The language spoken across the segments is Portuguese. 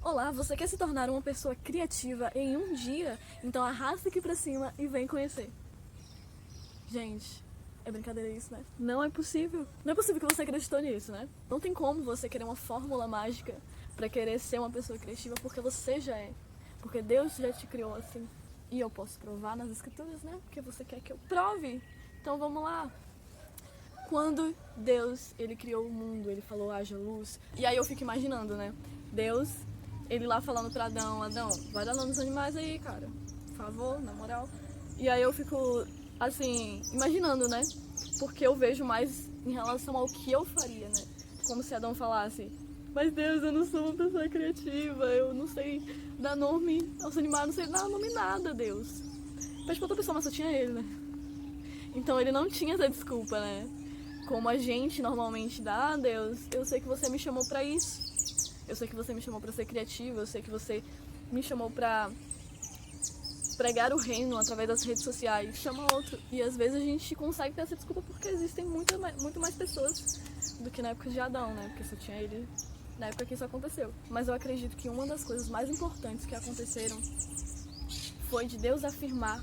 Olá, você quer se tornar uma pessoa criativa em um dia? Então arrasta aqui pra cima e vem conhecer. Gente, é brincadeira isso, né? Não é possível. Não é possível que você acreditou nisso, né? Não tem como você querer uma fórmula mágica pra querer ser uma pessoa criativa, porque você já é. Porque Deus já te criou assim. E eu posso provar nas escrituras, né? Porque você quer que eu prove. Então vamos lá. Quando Deus, ele criou o mundo, ele falou, haja luz. E aí eu fico imaginando, né? Deus, ele lá falando pra Adão, vai dar nome nos animais aí, cara. Por favor, na moral. E aí eu fico, assim, imaginando, né? Porque eu vejo mais em relação ao que eu faria, né? Como se Adão falasse, mas Deus, eu não sou uma pessoa criativa, eu não sei dar nome aos animais, não sei dar nome nada, Deus. Pede pra outra pessoa, mas só tinha ele, né? Então ele não tinha essa desculpa, né? Como a gente normalmente dá, Deus, eu sei que você me chamou pra isso. Eu sei que você me chamou pra ser criativa, eu sei que você me chamou pra pregar o reino através das redes sociais. Chama outro. E às vezes a gente consegue ter essa desculpa porque existem muito mais pessoas do que na época de Adão, né? Porque só tinha ele na época que isso aconteceu. Mas eu acredito que uma das coisas mais importantes que aconteceram foi de Deus afirmar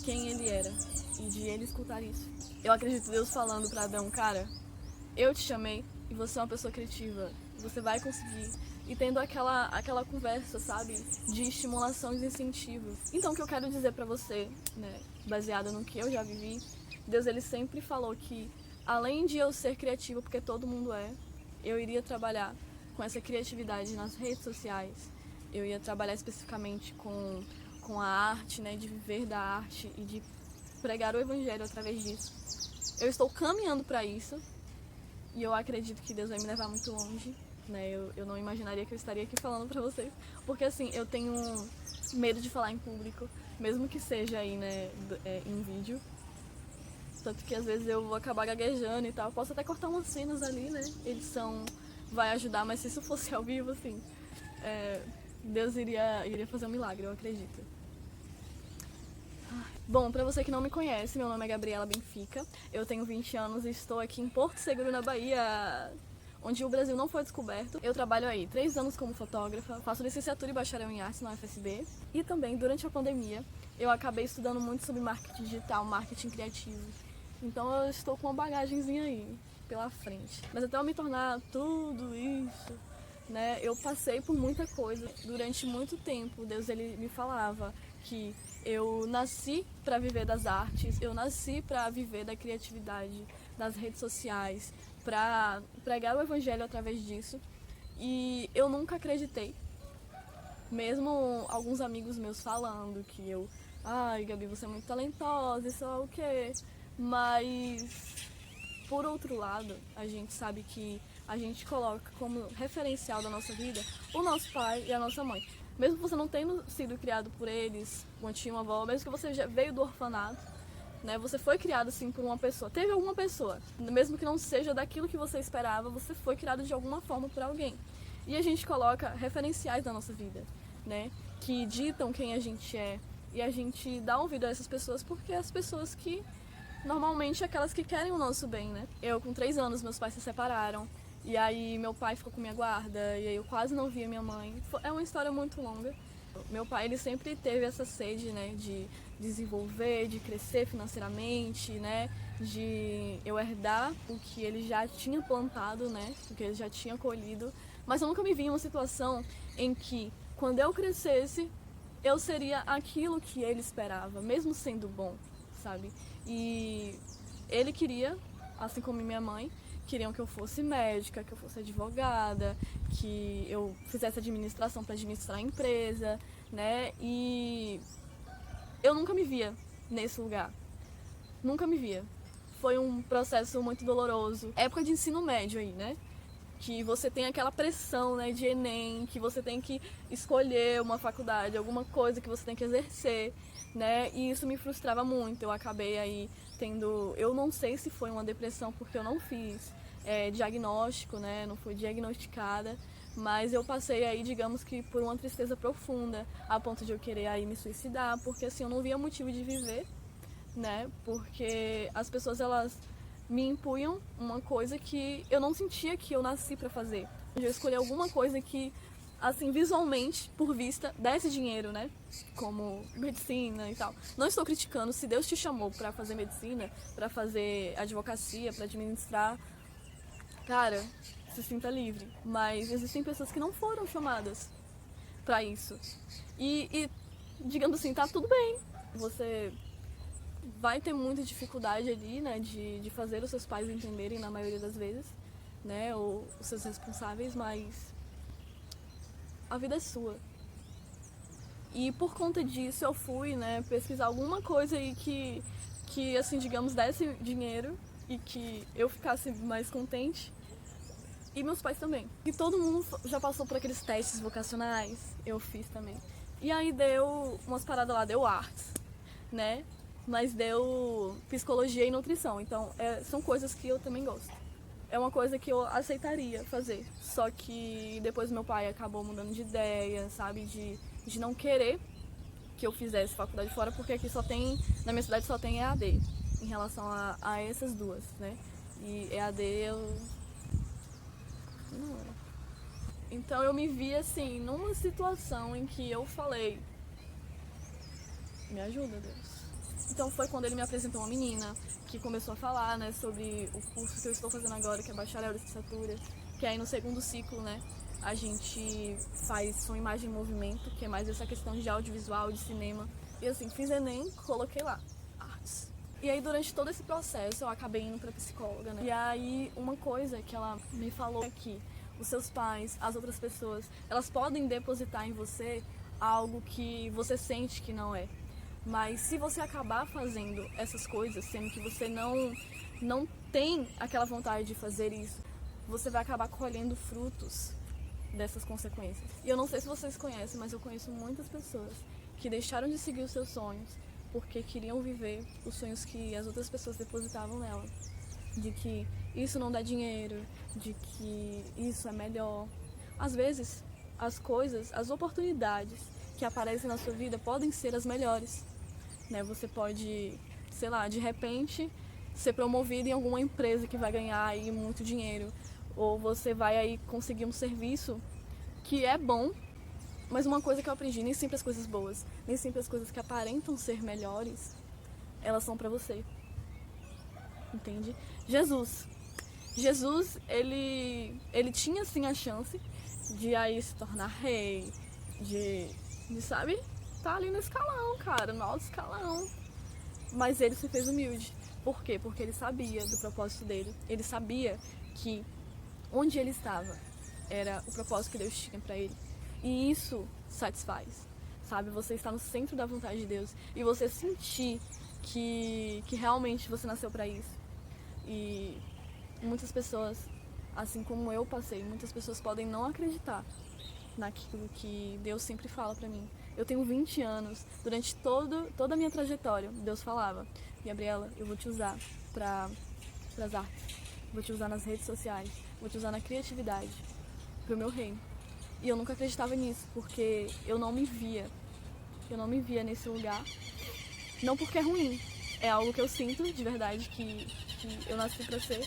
quem ele era e de ele escutar isso. Eu acredito Deus falando pra Adão, cara, eu te chamei e você é uma pessoa criativa, você vai conseguir. E tendo aquela conversa, sabe, de estimulação e de incentivos. Então o que eu quero dizer pra você, né, baseado no que eu já vivi, Deus ele sempre falou que além de eu ser criativa, porque todo mundo é, eu iria trabalhar com essa criatividade nas redes sociais. Eu ia trabalhar especificamente com a arte, né, de viver da arte e de pregar o evangelho através disso. Eu estou caminhando para isso e eu acredito que Deus vai me levar muito longe, né? Eu não imaginaria que eu estaria aqui falando para vocês, porque assim, eu tenho medo de falar em público, mesmo que seja aí, né, em vídeo. Tanto que às vezes eu vou acabar gaguejando e tal. Posso até cortar umas cenas ali, né? Edição vai ajudar, mas se isso fosse ao vivo, assim, Deus iria fazer um milagre, eu acredito. Bom, pra você que não me conhece, meu nome é Gabriela Benfica, eu tenho 20 anos e estou aqui em Porto Seguro, na Bahia, onde o Brasil não foi descoberto. Eu trabalho aí 3 anos como fotógrafa, faço licenciatura e bacharel em artes na UFSB e também, durante a pandemia, eu acabei estudando muito sobre marketing digital, marketing criativo. Então eu estou com uma bagagenzinha aí pela frente. Mas até eu me tornar tudo isso, né, eu passei por muita coisa. Durante muito tempo, Deus ele me falava que eu nasci para viver das artes, eu nasci para viver da criatividade, das redes sociais, para pregar o evangelho através disso. E eu nunca acreditei, mesmo alguns amigos meus falando que eu, ai Gabi, você é muito talentosa, isso é o quê? Mas, por outro lado, a gente sabe que a gente coloca como referencial da nossa vida o nosso pai e a nossa mãe. Mesmo que você não tenha sido criado por eles, uma tia, uma avó, mesmo que você já veio do orfanato, né? Você foi criado assim por uma pessoa. Teve alguma pessoa, mesmo que não seja daquilo que você esperava, você foi criado de alguma forma por alguém. E a gente coloca referenciais da nossa vida, né? Que ditam quem a gente é. E a gente dá ouvido a essas pessoas porque as pessoas que normalmente aquelas que querem o nosso bem, né? Eu com 3 anos, meus pais se separaram. E aí meu pai ficou com minha guarda, e aí eu quase não via minha mãe. É uma história muito longa. Meu pai, ele sempre teve essa sede, né, de desenvolver, de crescer financeiramente, né, de eu herdar o que ele já tinha plantado, né, o que ele já tinha colhido. Mas eu nunca me vi em uma situação em que, quando eu crescesse, eu seria aquilo que ele esperava, mesmo sendo bom, sabe? E ele queria, assim como minha mãe, queriam que eu fosse médica, que eu fosse advogada, que eu fizesse administração para administrar a empresa, né? E eu nunca me via nesse lugar. Nunca me via. Foi um processo muito doloroso. Época de ensino médio aí, né? Que você tem aquela pressão, né, de Enem, que você tem que escolher uma faculdade, alguma coisa que você tem que exercer, né? E isso me frustrava muito. Eu acabei aí tendo, eu não sei se foi uma depressão porque eu não fiz diagnóstico, né? Não fui diagnosticada, mas eu passei aí, digamos que por uma tristeza profunda, a ponto de eu querer aí me suicidar, porque assim eu não via motivo de viver, né? Porque as pessoas elas me impunham uma coisa que eu não sentia que eu nasci pra fazer. Eu escolhi alguma coisa que assim, visualmente, por vista, desse dinheiro, né? Como medicina e tal. Não estou criticando. Se Deus te chamou para fazer medicina, para fazer advocacia, para administrar, cara, se sinta livre. Mas existem pessoas que não foram chamadas para isso. E, digamos assim, tá tudo bem. Você vai ter muita dificuldade ali, né, de fazer os seus pais entenderem na maioria das vezes, né, ou os seus responsáveis, mas a vida é sua. E por conta disso eu fui, né, pesquisar alguma coisa aí que assim, digamos, desse dinheiro e que eu ficasse mais contente. E meus pais também. E todo mundo já passou por aqueles testes vocacionais, eu fiz também. E aí deu umas paradas lá, deu artes, né? Mas deu psicologia e nutrição. Então, são coisas que eu também gosto. É uma coisa que eu aceitaria fazer. Só que depois meu pai acabou mudando de ideia, sabe? De não querer que eu fizesse faculdade fora, porque aqui só tem, na minha cidade só tem EAD, em relação a essas duas, né? E EAD eu... não. Então eu me vi assim, numa situação em que eu falei, me ajuda, Deus. Então foi quando ele me apresentou uma menina que começou a falar, né, sobre o curso que eu estou fazendo agora, que é bacharel de licenciatura, que aí no segundo ciclo, né, a gente faz som, imagem e movimento, que é mais essa questão de audiovisual, de cinema. E assim, fiz Enem, coloquei lá, artes. E aí durante todo esse processo eu acabei indo pra psicóloga, né. E aí uma coisa que ela me falou é que os seus pais, as outras pessoas, elas podem depositar em você algo que você sente que não é. Mas se você acabar fazendo essas coisas, sendo que você não tem aquela vontade de fazer isso, você vai acabar colhendo frutos dessas consequências. E eu não sei se vocês conhecem, mas eu conheço muitas pessoas que deixaram de seguir os seus sonhos porque queriam viver os sonhos que as outras pessoas depositavam nela. De que isso não dá dinheiro, de que isso é melhor. Às vezes, as coisas, as oportunidades que aparecem na sua vida podem ser as melhores. Né? Você pode, sei lá, de repente ser promovido em alguma empresa que vai ganhar aí muito dinheiro. Ou você vai aí conseguir um serviço que é bom, mas uma coisa que eu aprendi, nem sempre as coisas boas, nem sempre as coisas que aparentam ser melhores, elas são pra você. Entende? Jesus, ele tinha sim a chance de aí se tornar rei, de sabe, tá ali no escalão, cara, no alto escalão. Mas ele se fez humilde. Por quê? Porque ele sabia do propósito dele. Ele sabia que onde ele estava era o propósito que Deus tinha pra ele. E isso satisfaz, sabe? Você está no centro da vontade de Deus e você sentir que realmente você nasceu pra isso. E muitas pessoas, assim como eu passei, muitas pessoas podem não acreditar naquilo que Deus sempre fala pra mim. Eu tenho 20 anos, durante toda a minha trajetória, Deus falava: Gabriela, eu vou te usar para as artes, vou te usar nas redes sociais, vou te usar na criatividade, pro meu reino. E eu nunca acreditava nisso, porque eu não me via nesse lugar. Não porque é ruim, é algo que eu sinto de verdade, que eu nasci pra ser,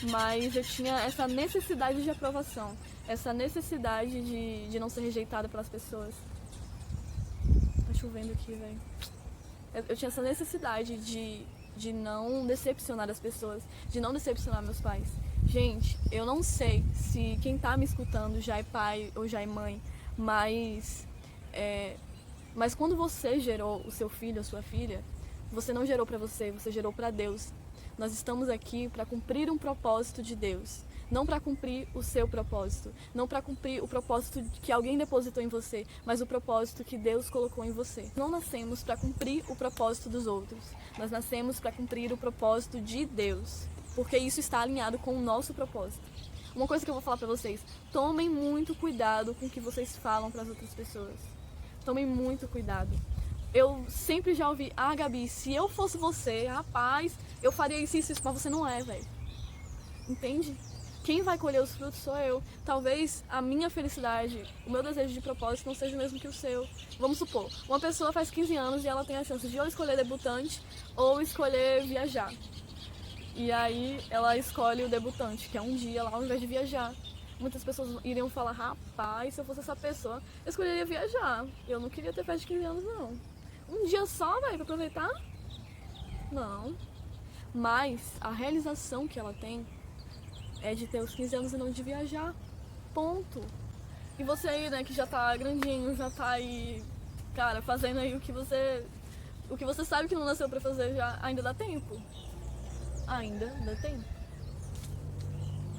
mas eu tinha essa necessidade de aprovação, essa necessidade de não ser rejeitada pelas pessoas. Tá chovendo aqui, velho. Eu tinha essa necessidade de não decepcionar as pessoas, de não decepcionar meus pais. Gente, eu não sei se quem tá me escutando já é pai ou já é mãe, mas quando você gerou o seu filho ou sua filha, você não gerou pra você, você gerou pra Deus. Nós estamos aqui para cumprir um propósito de Deus, não para cumprir o seu propósito, não para cumprir o propósito que alguém depositou em você, mas o propósito que Deus colocou em você. Não nascemos para cumprir o propósito dos outros, nós nascemos para cumprir o propósito de Deus, porque isso está alinhado com o nosso propósito. Uma coisa que eu vou falar para vocês: tomem muito cuidado com o que vocês falam para as outras pessoas. Tomem muito cuidado. Eu sempre já ouvi: ah, Gabi, se eu fosse você, rapaz, eu faria isso, mas você não é, velho. Entende? Quem vai colher os frutos sou eu. Talvez a minha felicidade, o meu desejo de propósito não seja o mesmo que o seu. Vamos supor, uma pessoa faz 15 anos e ela tem a chance de ou escolher debutante ou escolher viajar. E aí ela escolhe o debutante, que é um dia lá ao invés de viajar. muitas pessoas iriam falar, rapaz, se eu fosse essa pessoa, eu escolheria viajar. Eu não queria ter festa de 15 anos, não. Um dia só, velho, pra aproveitar? Não. Mas a realização que ela tem é de ter os 15 anos e não de viajar. Ponto. E você aí, né, que já tá grandinho, já tá aí, cara, fazendo aí o que você sabe que não nasceu pra fazer, já ainda dá tempo. Ainda dá tempo.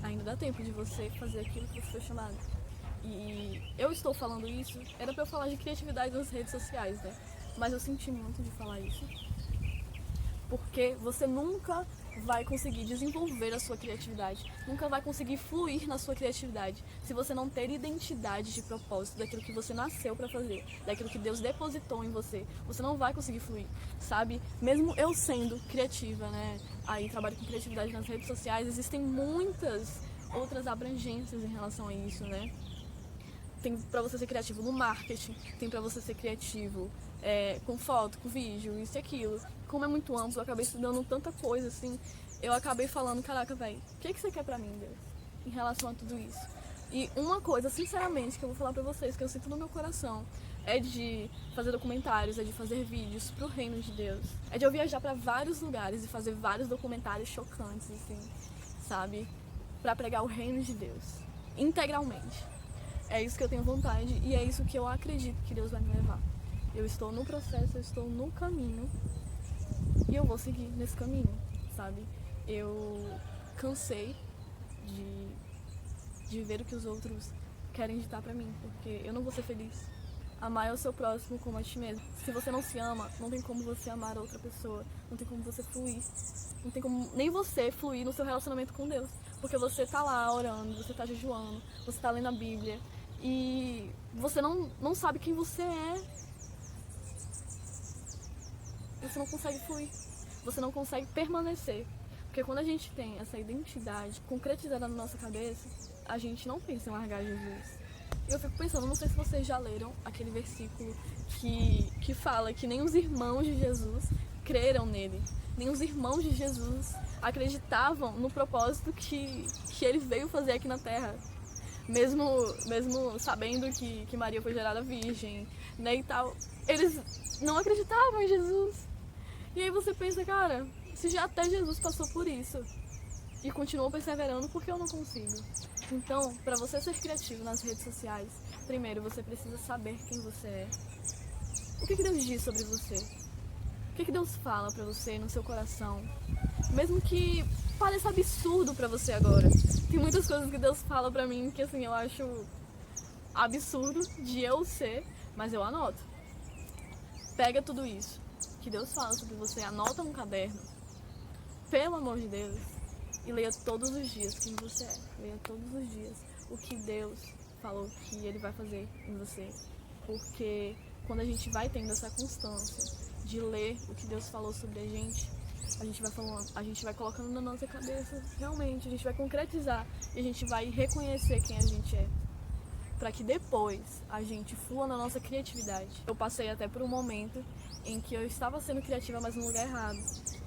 Ainda dá tempo de você fazer aquilo que você foi chamado. E eu estou falando isso, era pra eu falar de criatividade nas redes sociais, né? Mas eu senti muito de falar isso. Porque você nunca vai conseguir desenvolver a sua criatividade, nunca vai conseguir fluir na sua criatividade se você não ter identidade de propósito daquilo que você nasceu pra fazer, daquilo que Deus depositou em você. Você não vai conseguir fluir, sabe? Mesmo eu sendo criativa, né? Aí trabalho com criatividade nas redes sociais, existem muitas outras abrangências em relação a isso, né? Tem pra você ser criativo no marketing, tem pra você ser criativo com foto, com vídeo, isso e aquilo. Como é muito amplo, eu acabei estudando tanta coisa, assim, eu acabei falando, caraca, velho, o que você quer pra mim, Deus, em relação a tudo isso? E uma coisa, sinceramente, que eu vou falar pra vocês, que eu sinto no meu coração, é de fazer documentários, é de fazer vídeos pro reino de Deus. É de eu viajar pra vários lugares e fazer vários documentários chocantes, assim, sabe? Pra pregar o reino de Deus, integralmente. É isso que eu tenho vontade e é isso que eu acredito que Deus vai me levar. Eu estou no processo, eu estou no caminho e eu vou seguir nesse caminho, sabe? Eu cansei de ver o que os outros querem ditar pra mim, porque eu não vou ser feliz. Amar é o seu próximo como a ti mesmo. Se você não se ama, não tem como você amar outra pessoa, não tem como você fluir, não tem como nem você fluir no seu relacionamento com Deus, porque você tá lá orando, você tá jejuando, você tá lendo a Bíblia e você não sabe quem você é. Você não consegue fluir, você não consegue permanecer, porque quando a gente tem essa identidade concretizada na nossa cabeça, a gente não pensa em largar Jesus. Eu fico pensando, não sei se vocês já leram aquele versículo que fala que nem os irmãos de Jesus creram nele, nem os irmãos de Jesus acreditavam no propósito que ele veio fazer aqui na Terra, mesmo sabendo que Maria foi gerada virgem, né, e tal, eles não acreditavam em Jesus. E aí você pensa, cara, se já até Jesus passou por isso e continuou perseverando, por que eu não consigo? Então, para você ser criativo nas redes sociais, primeiro você precisa saber quem você é. O que Deus diz sobre você? O que Deus fala para você no seu coração? Mesmo que pareça absurdo para você agora. Tem muitas coisas que Deus fala para mim que assim, eu acho absurdo de eu ser, mas eu anoto. Pega tudo isso que Deus fala sobre você, anota num caderno, pelo amor de Deus, e leia todos os dias quem você é. Leia todos os dias o que Deus falou que Ele vai fazer em você. Porque quando a gente vai tendo essa constância de ler o que Deus falou sobre a gente vai falando, a gente vai colocando na nossa cabeça, realmente, a gente vai concretizar e a gente vai reconhecer quem a gente é. Para que depois a gente flua na nossa criatividade. Eu passei até por um momento em que eu estava sendo criativa, mas no lugar errado,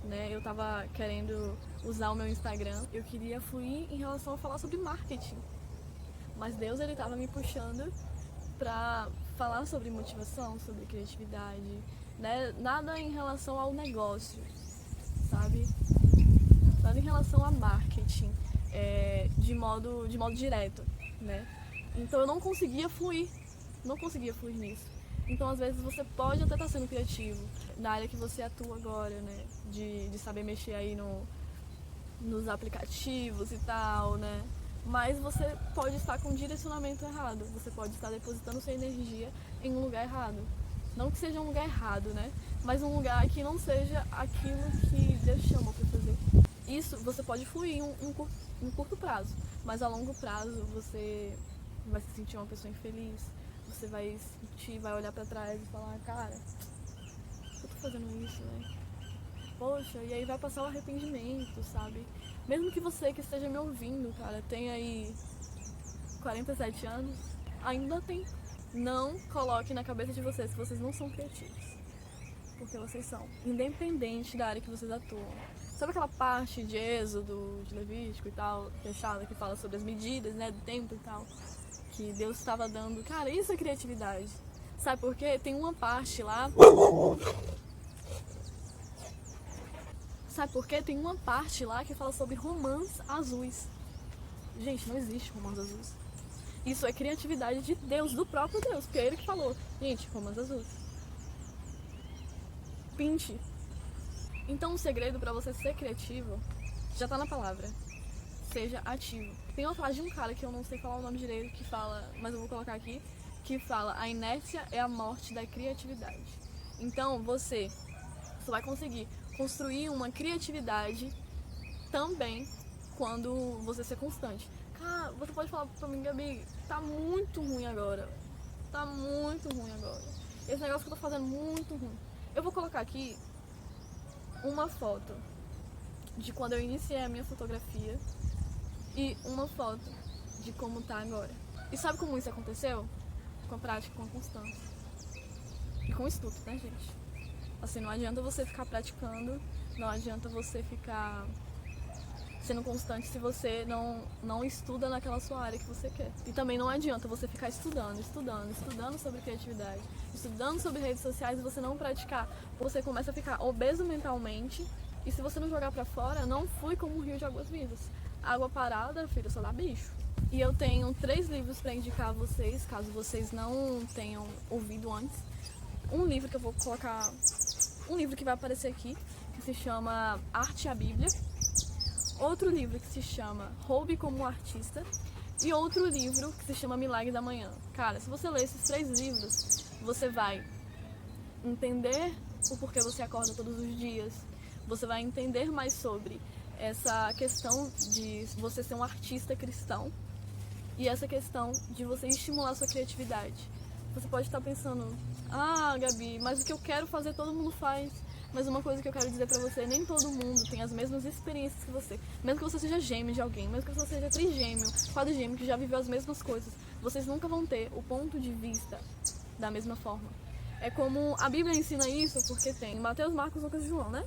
né? Eu estava querendo usar o meu Instagram, eu queria fluir em relação a falar sobre marketing, mas Deus, ele estava me puxando para falar sobre motivação, sobre criatividade, né? Nada em relação ao negócio, sabe? Nada em relação a marketing, de modo direto, né? Então eu não conseguia fluir nisso. Então às vezes você pode até estar sendo criativo na área que você atua agora, né? De saber mexer aí nos aplicativos e tal, né? Mas você pode estar com um direcionamento errado, você pode estar depositando sua energia em um lugar errado. Não que seja um lugar errado, né? Mas um lugar que não seja aquilo que Deus chama para fazer. Isso você pode fluir em curto prazo, mas a longo prazo você vai se sentir uma pessoa infeliz, você vai olhar pra trás e falar, cara, por que eu tô fazendo isso, né? Poxa, e aí vai passar o arrependimento, sabe? Mesmo que você que esteja me ouvindo, cara, tenha aí 47 anos, ainda tem. Não coloque na cabeça de vocês que vocês não são criativos, porque vocês são, independente da área que vocês atuam. Sabe aquela parte de Êxodo, de Levítico e tal, fechada, que fala sobre as medidas, né, do templo e tal, que Deus estava dando. Cara, isso é criatividade. Sabe por quê? Tem uma parte lá. Sabe por quê? Tem uma parte lá que fala sobre romãs azuis. Gente, não existe romãs azuis. Isso é criatividade de Deus, do próprio Deus, porque é ele que falou. Gente, romãs azuis. Pinte. Então o segredo para você ser criativo já tá na palavra. Seja ativo. Tem uma frase de um cara que eu não sei falar o nome direito, que fala, mas eu vou colocar aqui, que fala: a inércia é a morte da criatividade. Então você vai conseguir construir uma criatividade também quando você ser constante. Cara, você pode falar pra mim, Gabi, tá muito ruim agora. Tá muito ruim agora. Esse negócio que eu tô fazendo muito ruim. Eu vou colocar aqui uma foto de quando eu iniciei a minha fotografia e uma foto de como tá agora. E sabe como isso aconteceu? Com a prática, com a constância. E com o estudo, né, gente? Assim, não adianta você ficar praticando, não adianta você ficar sendo constante se você não estuda naquela sua área que você quer. E também não adianta você ficar estudando sobre criatividade, estudando sobre redes sociais e você não praticar. Você começa a ficar obeso mentalmente e se você não jogar pra fora, não flui como um rio de águas vivas. Água parada, filho, só dá bicho. E eu tenho 3 livros pra indicar a vocês, caso vocês não tenham ouvido antes. Um livro que eu vou colocar, um livro que vai aparecer aqui, que se chama Arte e a Bíblia. Outro livro que se chama Roube como Artista. E outro livro que se chama Milagre da Manhã. Cara, se você ler esses 3 livros, você vai entender o porquê você acorda todos os dias. Você vai entender mais sobre essa questão de você ser um artista cristão. E essa questão de você estimular a sua criatividade. Você pode estar pensando: ah, Gabi, mas o que eu quero fazer todo mundo faz. Mas uma coisa que eu quero dizer pra você: nem todo mundo tem as mesmas experiências que você. Mesmo que você seja gêmeo de alguém, mesmo que você seja trigêmeo, quadrigêmeo, que já viveu as mesmas coisas, vocês nunca vão ter o ponto de vista da mesma forma. É como a Bíblia ensina isso, porque tem Mateus, Marcos, Lucas e João, né?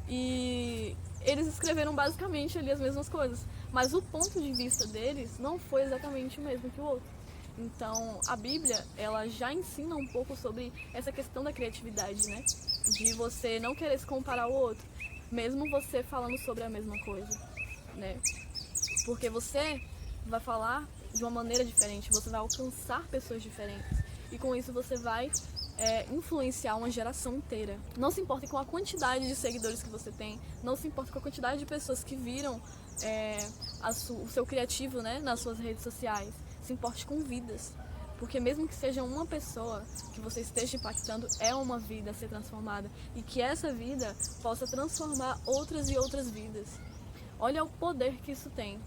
E eles escreveram basicamente ali as mesmas coisas, mas o ponto de vista deles não foi exatamente o mesmo que o outro. Então, a Bíblia, ela já ensina um pouco sobre essa questão da criatividade, né? De você não querer se comparar ao outro, mesmo você falando sobre a mesma coisa, né? Porque você vai falar de uma maneira diferente, você vai alcançar pessoas diferentes. E com isso você vai influenciar uma geração inteira. Não se importe com a quantidade de seguidores que você tem, não se importe com a quantidade de pessoas que viram o seu criativo, né, nas suas redes sociais. Se importe com vidas, porque mesmo que seja uma pessoa que você esteja impactando, é uma vida a ser transformada e que essa vida possa transformar outras e outras vidas. Olha o poder que isso tem,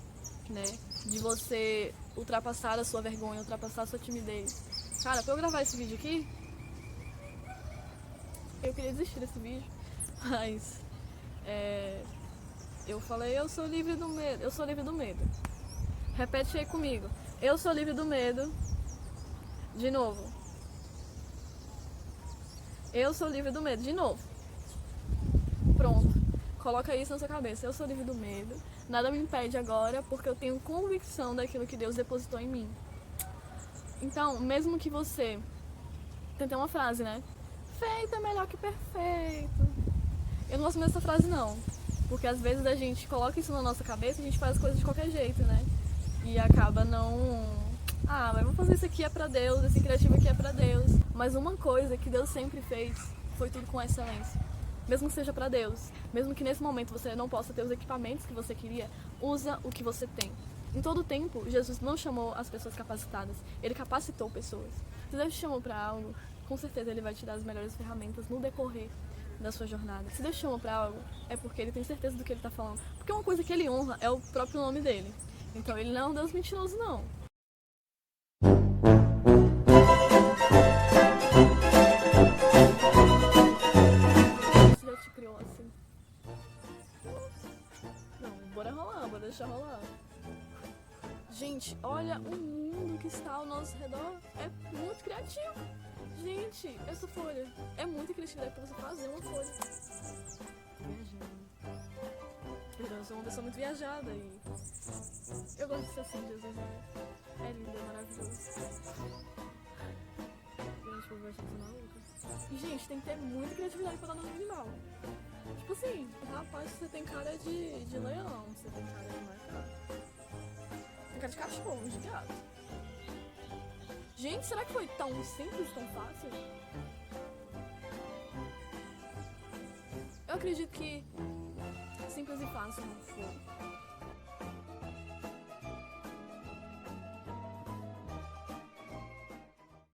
né, de você ultrapassar a sua vergonha, ultrapassar a sua timidez. Cara, pra eu gravar esse vídeo aqui, eu queria desistir desse vídeo, mas eu falei: eu sou livre do medo, eu sou livre do medo. Repete aí comigo: eu sou livre do medo. De novo. Eu sou livre do medo. De novo. Pronto. Coloca isso na sua cabeça: eu sou livre do medo. Nada me impede agora, porque eu tenho convicção daquilo que Deus depositou em mim. Então, mesmo que você... Tem até uma frase, né? Feito é melhor que perfeito. Eu não gosto muito dessa frase, não. Porque às vezes a gente coloca isso na nossa cabeça e a gente faz as coisas de qualquer jeito, né? E acaba não... ah, mas vou fazer isso aqui é pra Deus, esse criativo aqui é pra Deus. Mas uma coisa que Deus sempre fez foi tudo com excelência. Mesmo que seja pra Deus, mesmo que nesse momento você não possa ter os equipamentos que você queria, usa o que você tem. Em todo tempo, Jesus não chamou as pessoas capacitadas, Ele capacitou pessoas. Se Deus te chamou pra algo, com certeza Ele vai te dar as melhores ferramentas no decorrer da sua jornada. Se Deus te chamou pra algo, é porque Ele tem certeza do que Ele tá falando. Porque uma coisa que Ele honra é o próprio nome dEle. Então Ele não é um Deus mentiroso, não. Já te criou assim? Não, bora rolar, bora deixar rolar. Gente, olha o mundo que está ao nosso redor. É muito criativo. Gente, essa folha é muita criatividade pra você fazer uma folha. Viajando. Perdão, eu sou uma pessoa muito viajada e eu gosto de ser assim, Jesus é lindo, é maravilhoso. Gente, o povo vai achar que eu sou maluca. E, gente, tem que ter muita criatividade pra estar no animal. Tipo assim, rapaz, você tem cara de leão, você tem cara de macaco. Tem cara de cachorro, de gato. Gente, será que foi tão simples, tão fácil? Eu acredito que simples e fácil não foi.